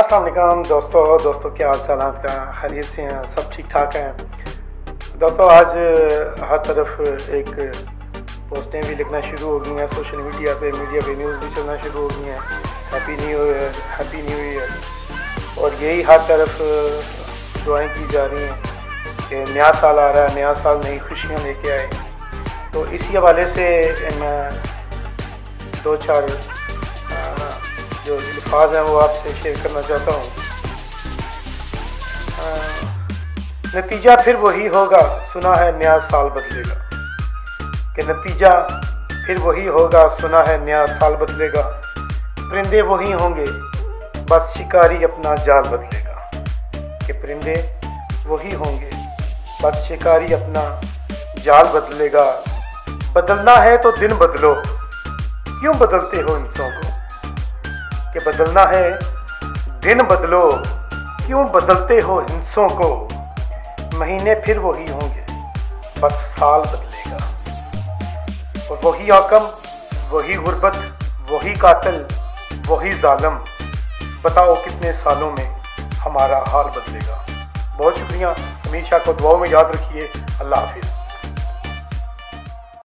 अस्सलाम वालेकुम दोस्तों क्या हाल चाल आपका? खैरियत से हैं? सब ठीक ठाक हैं दोस्तों? आज हर तरफ एक पोस्टें भी लिखना शुरू हो गई हैं सोशल मीडिया पे न्यूज़ भी चलना शुरू हो गई हैं। Happy new year. और यही हर तरफ दुआएं की जा रही हैं कि नया साल आ रहा है, नया साल नई खुशियाँ लेके आए। तो इसी हवाले से मैं दो चार जो अल्फाज हैं वो आपसे शेयर करना चाहता हूँ। नतीजा फिर वही होगा, सुना है नया साल बदलेगा। कि नतीजा फिर वही होगा, सुना है नया साल बदलेगा। परिंदे वही होंगे, बस शिकारी अपना जाल बदलेगा। कि परिंदे वही होंगे, बस शिकारी अपना जाल बदलेगा। बदलना है तो दिन बदलो, क्यों बदलते हो इंसानों को? कि बदलना है दिन बदलो, क्यों बदलते हो हिंसों को? महीने फिर वही होंगे, बस साल बदलेगा। और वही हाकम, वही गुर्बत, वही कातिल, वही जालिम। बताओ कितने सालों में हमारा हाल बदलेगा। बहुत शुक्रिया। हमेशा को दुआओं में याद रखिए। अल्लाह हाफिज़।